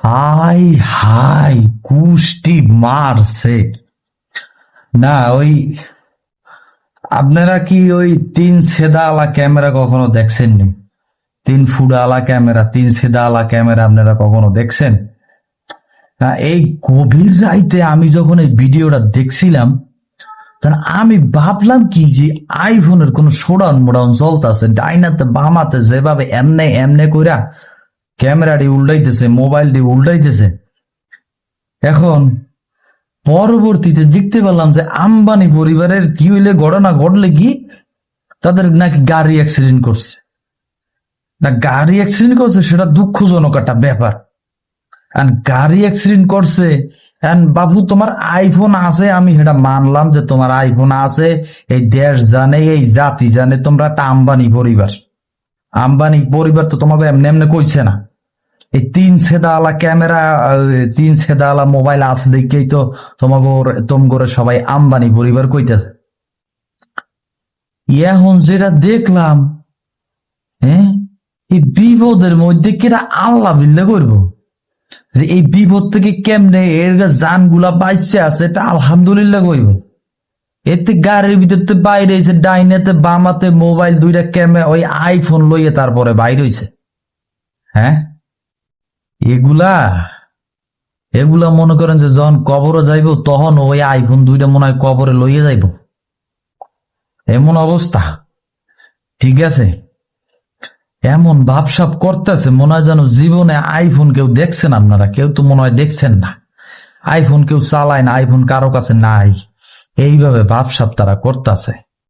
High high কুষ্টি মারছে না। ওই আপনারা কি ওই 3 সেদা আলা ক্যামেরা কখনো দেখছেন নি? 3 ফুটা আলা ক্যামেরা, 3 সেদা আলা ক্যামেরা আপনারা কখনো দেখছেন? না, এই গভীর রাইতে আমি যখন এই ভিডিওটা দেখছিলাম, তখন আমি ভাবলাম কি যে আইফোনের কোন শোডাউন মোডাউন চলতেছে, ডাইনাতে বামাতে যেভাবে এমনে এমনে কইরা ক্যামেরাটি উল্টাইতেছে, মোবাইলটি উল্টাইতেছে। এখন পরবর্তীতে দেখতে পেলাম যে আম্বানি পরিবারের কি হইলে ঘটনা ঘটলে কি, তাদের নাকি গাড়ি অ্যাক্সিডেন্ট করছে। না, গাড়ি অ্যাক্সিডেন্ট করছে সেটা দুঃখজনক একটা ব্যাপার। গাড়ি অ্যাক্সিডেন্ট করছে, বাবু তোমার আইফোন আছে, আমি সেটা মানলাম যে তোমার আইফোন আছে, এই দেশ জানে, এই জাতি জানে তোমরা একটা আম্বানি পরিবার। আম্বানি পরিবার তো তোমাকে এমনি এমনি কইছে না। এই 3 সেদা আলা ক্যামেরা, 3 সেদা আলা মোবাইল আছে দেখেই তো তোমাকে সবাই আম্বানি পরিবার কইতেছে। এখন যেটা দেখলাম, এই বিপদের মধ্যে কেটা আল্লাহ বিল্লা করবো যে এই বিপদ থেকে কেমনে এর জান গুলা বাইচে আছে, এটা আলহামদুলিল্লাহ কইব। এতে গাড়ির ভিতরতে বাইরে হয়েছে, ডাইনেতে বামাতে মোবাইল, 2টা ক্যামেরা, ওই আইফোন লইয়ে তারপরে বাইরে হয়েছে। হ্যাঁ, এগুলা মনে করেন যে যখন কবরে যাইব তখন ওই আইফোন 2টা মনে হয় কবরে লইয়ে যাইব, এমন অবস্থা। ঠিক আছে, এমন ভাবসাব করতেছে মনে হয় যেন জীবনে আইফোন কেউ দেখছেন আপনারা, কেউ তো মনে হয় দেখছেন না। আইফোন কেউ চালায় না, আইফোন কারো কাছে নাই, এইভাবে ভাবসাব তারা করতেছে।